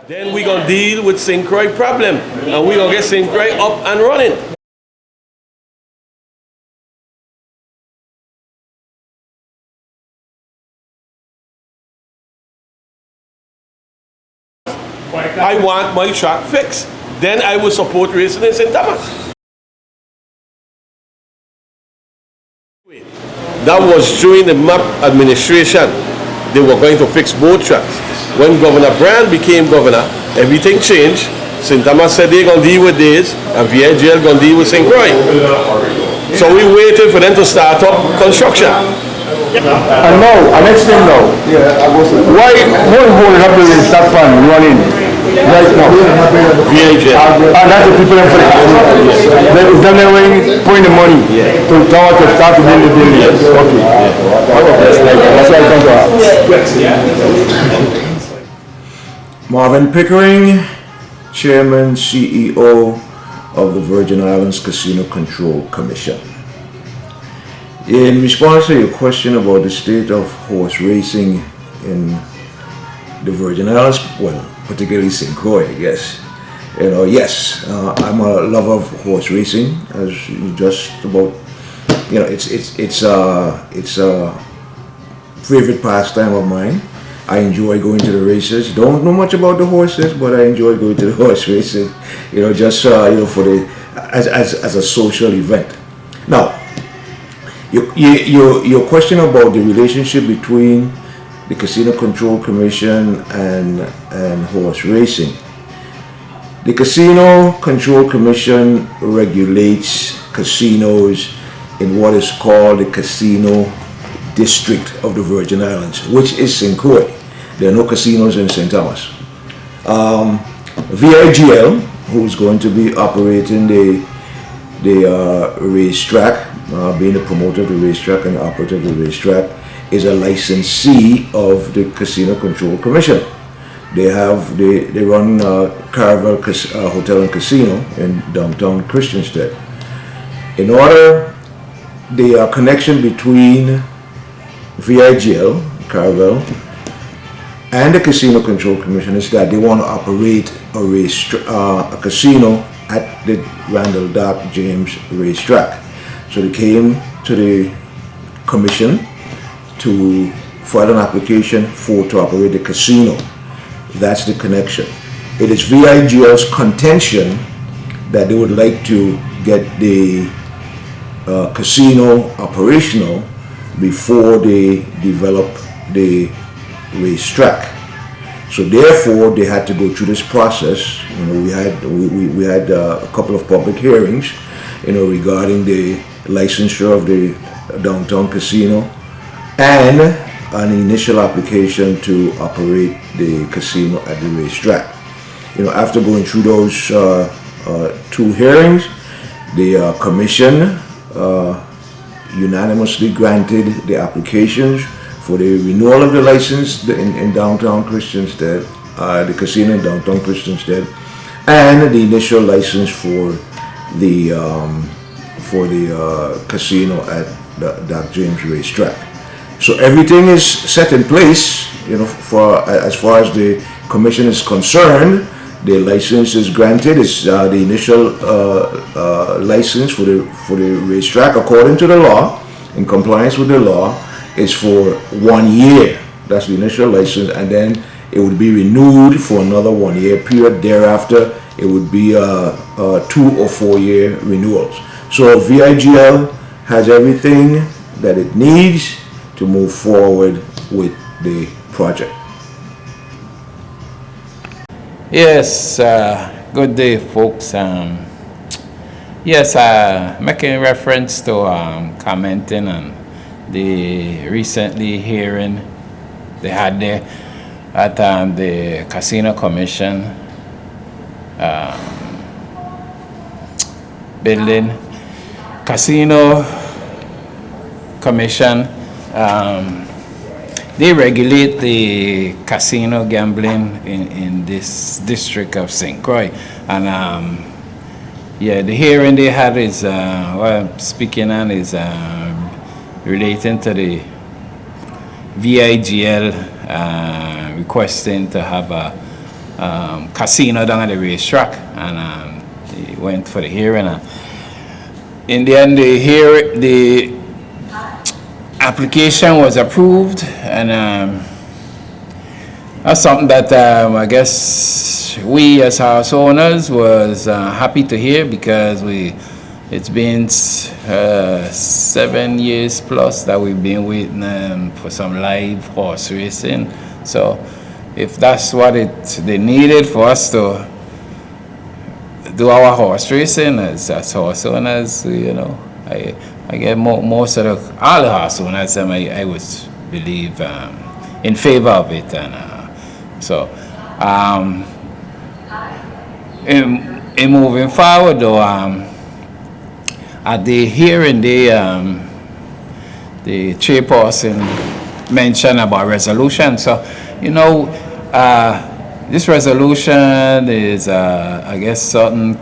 Then we're going to deal with St. Croix problem, and we're going to get St. Croix up and running. I want my track fixed. Then I will support racing in St. Thomas. That was during the MAP administration. They were going to fix both tracks. When Governor Brand became governor, everything changed. St. Thomas said they're going to deal with this, and V.I.A.C.A.E going to deal with St. Croix. So we waited for them to start up construction. And now, next thing now, why hold up the start fund running right now? V.I.A.C.A.E. And that's the people in for the Is them putting the money to start to build the building? Yes. Okay. That's what I come to ask. Marvin Pickering, Chairman, CEO of the Virgin Islands Casino Control Commission. In response to your question about the state of horse racing in the Virgin Islands, well, particularly St. Croix, I guess. Yes, I'm a lover of horse racing, as you just about, it's a favorite pastime of mine. I enjoy going to the races. Don't know much about the horses, but I enjoy going to the horse races. Just for as a social event. Now, your question about the relationship between the Casino Control Commission and horse racing. The Casino Control Commission regulates casinos in what is called the Casino District of the Virgin Islands, which is St. Croix. There are no casinos in St. Thomas. V.I.A.C.A.E, who is going to be operating the racetrack, being the promoter of the racetrack and the operator of the racetrack, is a licensee of the Casino Control Commission. They run Caravel Hotel and Casino in downtown Christiansted. In order, the connection between V.I.A.C.A.E, Caravel, and the Casino Control Commission is that they want to operate a casino at the Randall Dock James racetrack. So they came to the commission to file an application to operate the casino. That's the connection. It is V.I.A.C.A.E's contention that they would like to get the casino operational before they develop the racetrack. So therefore, they had to go through this process. We had a couple of public hearings, regarding the licensure of the downtown casino and an initial application to operate the casino at the racetrack. After going through those two hearings, the commission unanimously granted the applications for the renewal of the license in downtown Christiansted, the casino in downtown Christiansted, and the initial license for the casino at the Dock James racetrack. So everything is set in place, as far as the commission is concerned. The license is granted. It's the initial license for the racetrack, according to the law, in compliance with the law, is for 1 year. That's the initial license, and then it would be renewed for another 1 year period. Thereafter, it would be 2 or 4 year renewals. So V.I.A.C.A.E has everything that it needs to move forward with the project. Yes, good day, folks. Yes, making reference to commenting on the recently hearing they had there at the Casino Commission building. Casino Commission, they regulate the casino gambling in this district of St. Croix. And the hearing they had is, speaking on is relating to the V.I.A.C.A.E requesting to have casino down at the racetrack, and he went for the hearing. And in the end, the application was approved, and that's something that I guess we as house owners was happy to hear, because it's been 7 years plus that we've been waiting for some live horse racing. So if that's what they needed for us to do our horse racing as horse owners, I get most of all the horse owners, I would believe in favor of it. And so in moving forward though, at the hearing, the chairperson mentioned about resolution. So, this resolution is, I guess, certain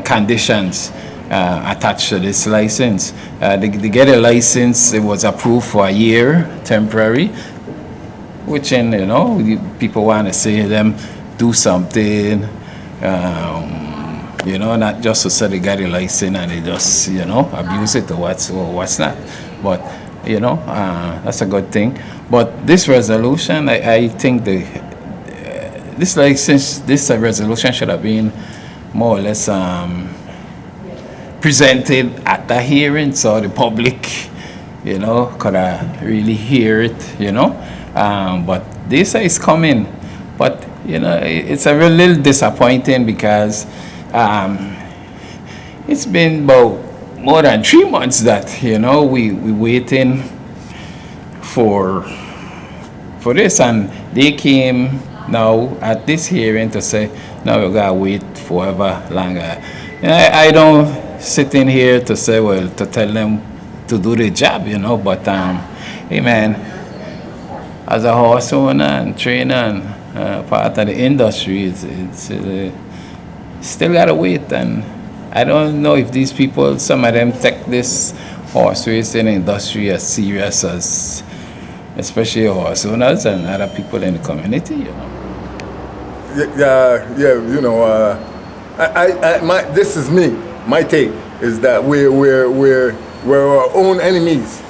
conditions attached to this license. To get a license, it was approved for a year, temporary, which, people want to see them do something, not just to say they got a license and they just, abuse it or what's not. But, that's a good thing. But this resolution, I think this resolution should have been more or less presented at the hearing, so the public, could really hear it, But this is coming. But, it's a little disappointing, because it's been about more than 3 months that, we waiting for this, and they came now at this hearing to say, no, we gotta wait forever longer. I don't sit in here to say, well, to tell them to do the job, but hey man, as a horse owner and trainer and part of the industry, it's still gotta wait. And I don't know if these people, some of them take this horse racing industry as serious as, especially horse owners and other people in the community, This is me. My take is that we're our own enemies.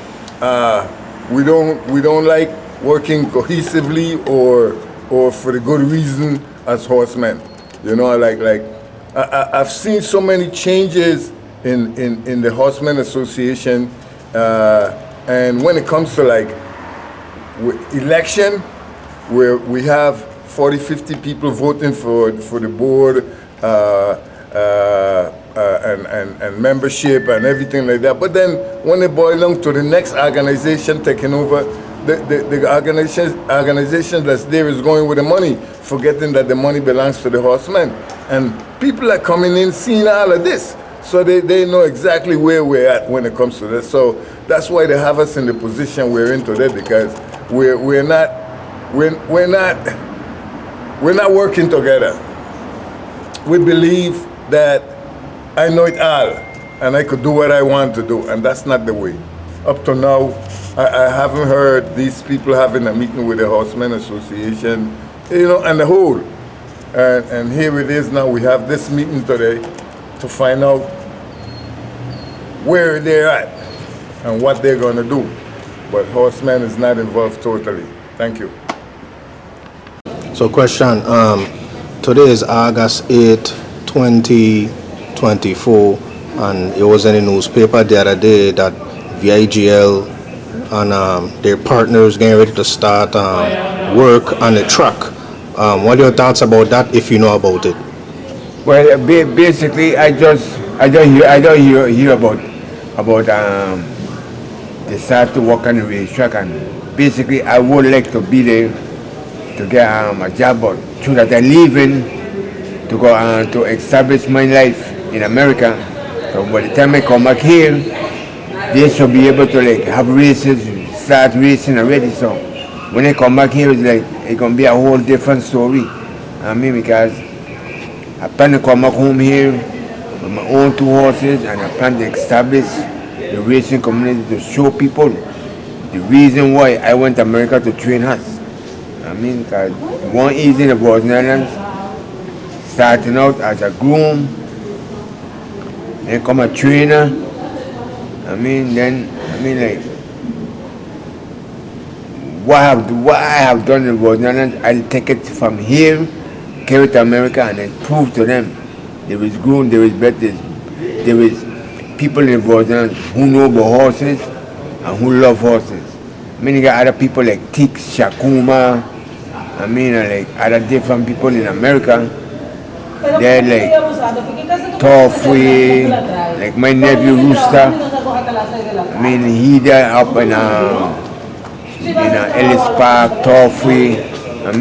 We don't like working cohesively or for the good reason as horsemen. I've seen so many changes in the Horsemen Association, and when it comes to election, where we have 40-50 people voting for the board and membership and everything like that. But then when they boil down to the next organization taking over, the organization that's there is going with the money, forgetting that the money belongs to the horsemen. And people are coming in seeing all of this, so they know exactly where we're at when it comes to this. So that's why they have us in the position we're in today, because we're not working together. We believe that I know it all and I could do what I want to do, and that's not the way. Up to now, I haven't heard these people having a meeting with the Horsemen Association, and the whole. And here it is now, we have this meeting today to find out where they're at and what they're gonna do. But Horsemen is not involved totally. Thank you. So question, today is August 8, 2024, and it was in the newspaper the other day that V.I.A.C.A.E and their partners getting ready to start work on the track. What are your thoughts about that, if you know about it? Well, basically, I don't hear about they start to work on the racetrack, and basically I would like to be there to get a job, but through that I'm leaving to go to establish my life in America. So by the time I come back here, they should be able to have races, start racing already. So when I come back here, it's gonna be a whole different story. Because I plan to come back home here with my own 2 horses, and I plan to establish the racing community to show people the reason why I went to America to train us. Because one easy in the Virgin Islands, starting out as a groom, then come a trainer. Like what I have done in Rhode Island, I'll take it from here, carry it to America, and then prove to them there is groom, there is better, there is people in Rhode Island who know about horses and who love horses. You got other people like Tix, Shakuma, like other different people in America. They're like Toffee, like my nephew Rooster. He there up in Ellis Park, Toffee. The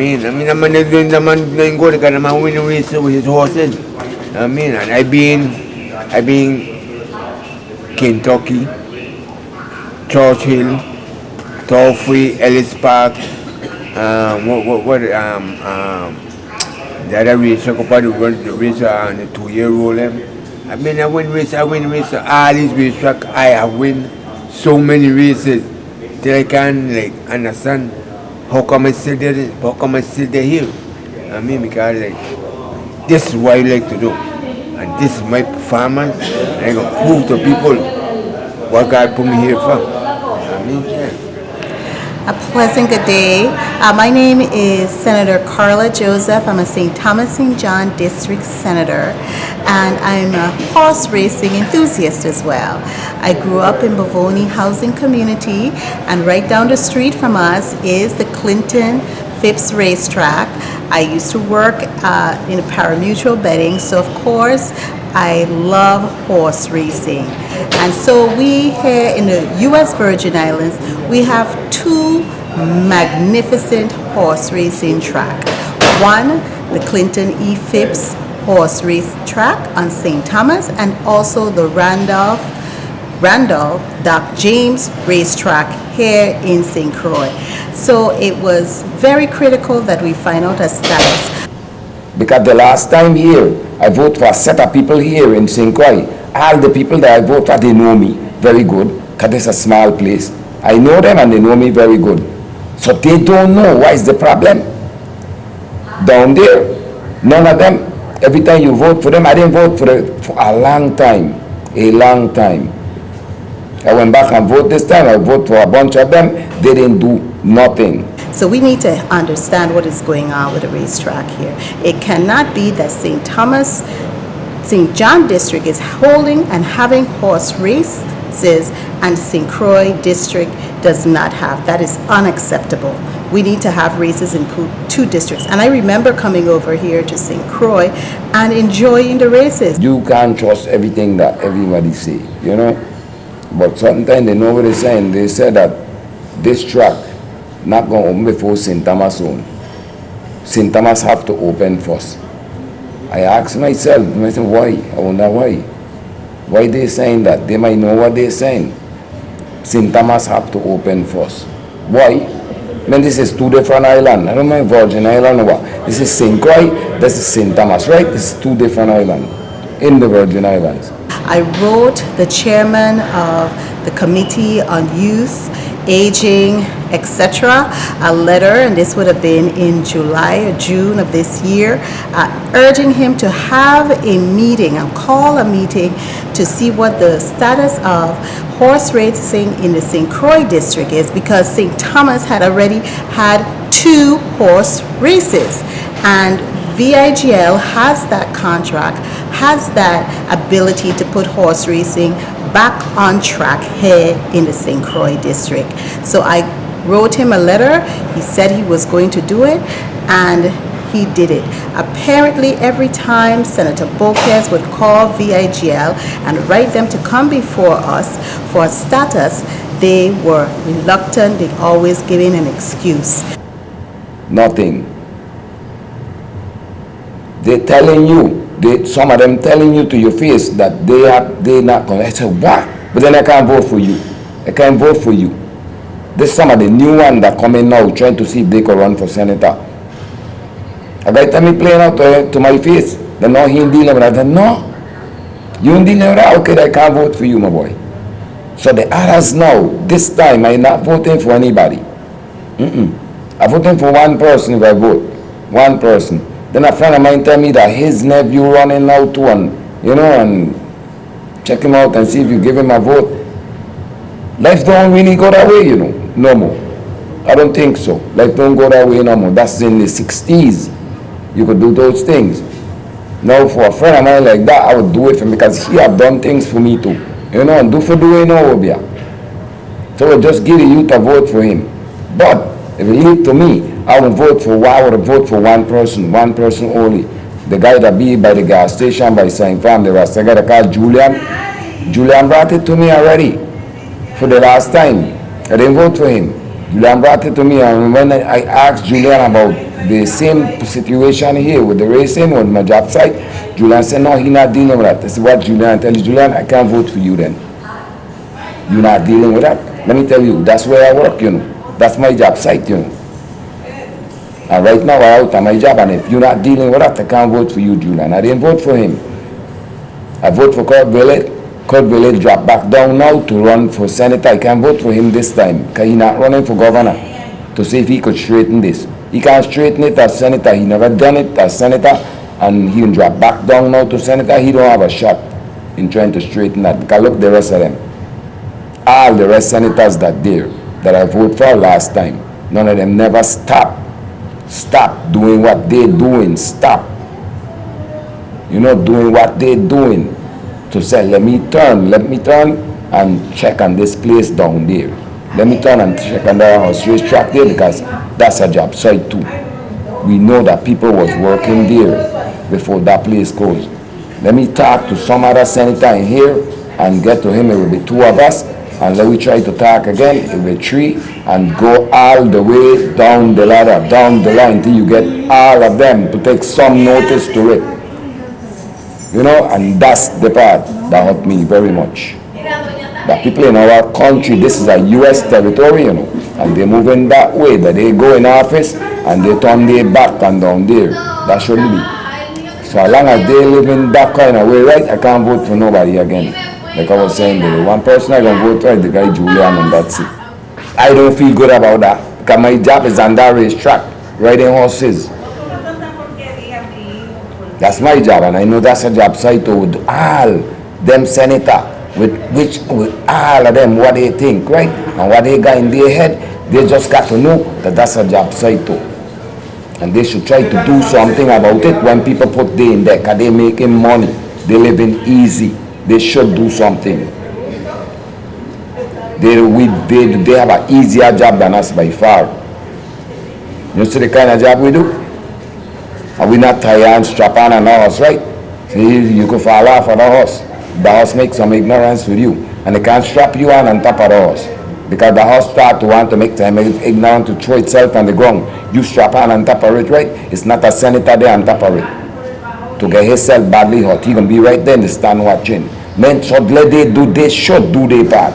man is doing the man go because the man winning race with his horses. And I've been Kentucky, Churchill, Toffee, Ellis Park, the other race, I the race on the 2-year-old. I win race, all these racetrack, I have win so many races till I can like understand how come I sit there here. Because like this is what I like to do. And this is my performance. I can prove to people what God put me here for. Yeah. A pleasant good day. My name is Senator Carla Joseph. I'm a St. Thomas St. John District Senator, and I'm a horse racing enthusiast as well. I grew up in Bavoni Housing Community, and right down the street from us is the Clinton Phipps Racetrack. I used to work in pari-mutuel betting, so of course I love horse racing. And so we here in the U.S. Virgin Islands, we have two magnificent horse racing tracks. One, the Clinton E. Phipps horse race track on St. Thomas, and also the Randolph Doc James racetrack here in St. Croix. So it was very critical that we find out a status. Because the last time here, I voted for a set of people here in St. Croix. All the people that I vote for, they know me very good, because it's a small place. I know them and they know me very good. So they don't know what is the problem. Down there, none of them, every time you vote for them, I didn't vote for a long time. A long time. I went back and voted this time, I voted for a bunch of them, they didn't do nothing. So we need to understand what is going on with the racetrack here. It cannot be that St. John District is holding and having horse races and St. Croix District does not have. That is unacceptable. We need to have races in two districts. And I remember coming over here to St. Croix and enjoying the races. You can't trust everything that everybody say, you know? But sometimes they know what they're saying. They said that this track not going to open before St. Thomas own. St. Thomas have to open first. I asked myself, I said, why? I wonder why. Why they saying that? They might know what they're saying. St. Thomas have to open first. Why? This is two different islands. I don't know Virgin Island or what. This is St. Croix, this is St. Thomas, right? This is two different islands in the Virgin Islands. I wrote the chairman of the Committee on Youth, Aging, etc. a letter, and this would have been in July or June of this year, urging him to have a meeting and call a meeting to see what the status of horse racing in the St. Croix district is, because St. Thomas had already had 2 horse races, and V.I.A.C.A.E has that contract, has that ability to put horse racing back on track here in the St. Croix district. So I wrote him a letter. He said he was going to do it, and he did it. Apparently, every time Senator Bokes would call V.I.A.C.A.E and write them to come before us for a status, they were reluctant. They always giving an excuse. Nothing. They're telling you, some of them telling you to your face that they're not going to. I said, what? But then I can't vote for you. I can't vote for you. This some of the new one that come in now trying to see if they could run for senator. A guy tell me playing out to my face. Then no, he ain't dealing with that. Then no, you ain't dealing with that. Okay, I can't vote for you, my boy. So the others now, this time I'm not voting for anybody. I'm voting for one person if I vote. One person. Then a friend of mine tell me that his nephew running now too, and and check him out and see if you give him a vote. Life don't really go that way, no more. I don't think so. Life don't go that way no more. That's in the 60s. You could do those things. Now for a friend of mine like that, I would do it for him because he have done things for me too. And do for doing over here. So I would just give the youth a vote for him. But if it leave to me, I would vote for one person only. The guy that be by the gas station by St. Farm, the Rasta guy that called Julian. Julian brought it to me already for the last time. I didn't vote for him. Julian brought it to me, and when I asked Julian about the same situation here with the racing on my job site, Julian said, no, he's not dealing with that. I said, what, Julian? I tell you, Julian, I can't vote for you then. You're not dealing with that. Let me tell you, that's where I work, That's my job site, And right now, I'm out on my job, and if you're not dealing with that, I can't vote for you, Julian. I didn't vote for him. I vote for Kurt Village. Kurt Village dropped back down now to run for senator. I can't vote for him this time, because he's not running for governor to see if he could straighten this. He can't straighten it as senator. He never done it as senator, and he drop back down now to senator. He don't have a shot in trying to straighten that. Because look the rest of them. All the rest senators that I voted for last time, none of them never stop doing what they doing. Stop. Doing what they doing. To say, let me turn and check on this place down there. Let me turn and check on the horse racetrack there, because that's a job site too. We know that people was working there before that place closed. Let me talk to some other senator in here and get to him. It will be 2 of us, and let me try to talk again. It will be 3, and go all the way down the ladder, down the line, till you get all of them to take some notice to it. And that's the part that helped me very much. The people in our country, this is a U.S. territory, and they're moving that way, that they go in office and they turn their back and down there. That shouldn't be. So as long as they live in that kind of way, right, I can't vote for nobody again. Like I was saying, the one person I can vote for is the guy Julian, and that's it. I don't feel good about that, because my job is on that racetrack, riding horses. That's my job, and I know that's a job site with all them senator, with all of them, what they think, right? And what they got in their head, they just got to know that that's a job site too. And they should try to do something about it when people put they in there, because they making money, they living easy. They should do something. They have an easier job than us by far. You see the kind of job we do? And we not tie and strap on a horse, right? See, you could fall off of the horse. The horse makes some ignorance with you. And they can't strap you on top of the horse. Because the horse start to want to make time ignorant to throw itself on the ground. You strap on top of it, right? It's not a senator there on top of it. To get himself badly hurt. He gonna be right there in the stand watching. Men should let they should do their part.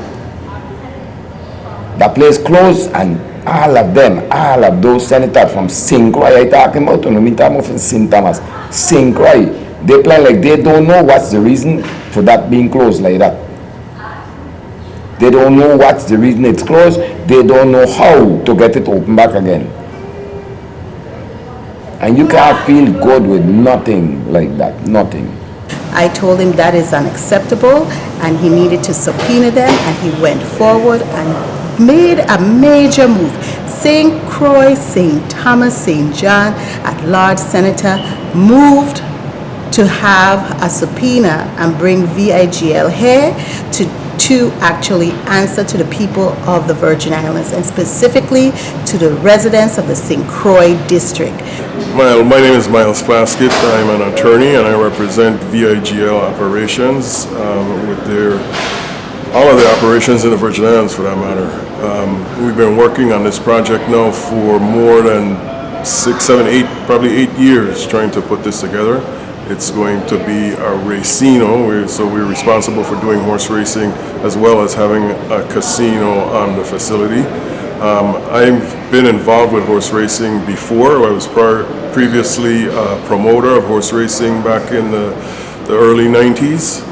The place closed, and all of those senators from St. Croix I talking about, from St. Thomas, St. Croix, they plan like they don't know what's the reason for that being closed like that. They don't know what's the reason it's closed. They don't know how to get it open back again. And you can't feel good with nothing like that, nothing. I told him that is unacceptable, and he needed to subpoena them, and he went forward and made a major move. St. Croix, St. Thomas, St. John at-large senator moved to have a subpoena and bring V.I.A.C.A.E here to actually answer to the people of the Virgin Islands, and specifically to the residents of the St. Croix district. My name is Miles Plaskett. I'm an attorney, and I represent V.I.A.C.A.E operations with all of the operations in the Virgin Islands, for that matter. We've been working on this project now for more than 6, 7, 8, probably 8 years, trying to put this together. It's going to be a racino, so we're responsible for doing horse racing as well as having a casino on the facility. I've been involved with horse racing before. I was previously a promoter of horse racing back in the early 90s.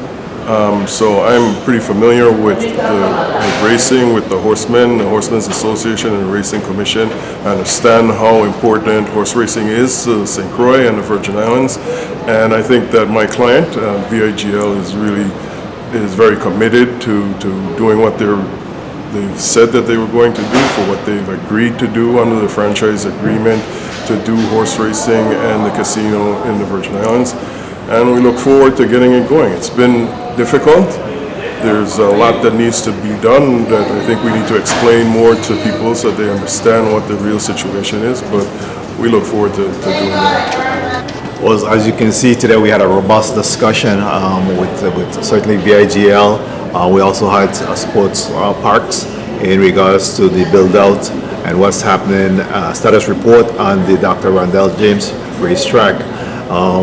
So I'm pretty familiar with racing, with the Horsemen's Association and the Racing Commission. I understand how important horse racing is to St. Croix and the Virgin Islands. And I think that my client, V.I.A.C.A.E, is very committed to doing what they've said that they were going to do, for what they've agreed to do under the franchise agreement to do horse racing and the casino in the Virgin Islands. And we look forward to getting it going. It's been difficult. There's a lot that needs to be done that I think we need to explain more to people so they understand what the real situation is, but we look forward to doing that. Well, as you can see today, we had a robust discussion with certainly V.I.A.C.A.E. We also had sports parks in regards to the build-out and what's happening, status report on the Dr. Randall James racetrack.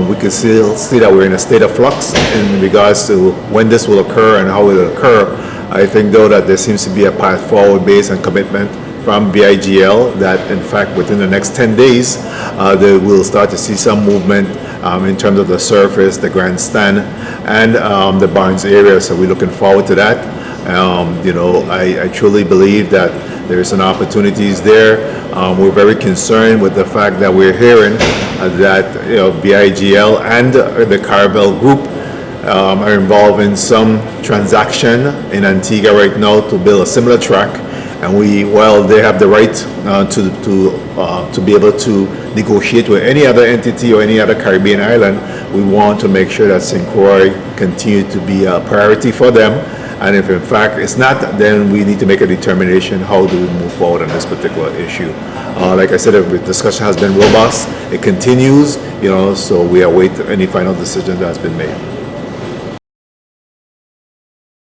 We can still see that we're in a state of flux in regards to when this will occur and how it will occur. I think, though, that there seems to be a path forward based on commitment from V.I.A.C.A.E that, in fact, within the next 10 days, they will start to see some movement in terms of the surface, the grandstand, and the barns area. So we're looking forward to that. I truly believe that there's an opportunities there. We're very concerned with the fact that we're hearing that V.I.A.C.A.E and the Carvel Group are involved in some transaction in Antigua right now to build a similar track. And while they have the right to be able to negotiate with any other entity or any other Caribbean island, we want to make sure that St. Croix continue to be a priority for them. And if in fact it's not, then we need to make a determination how do we move forward on this particular issue. Like I said, the discussion has been robust. It continues, so we await any final decision that has been made.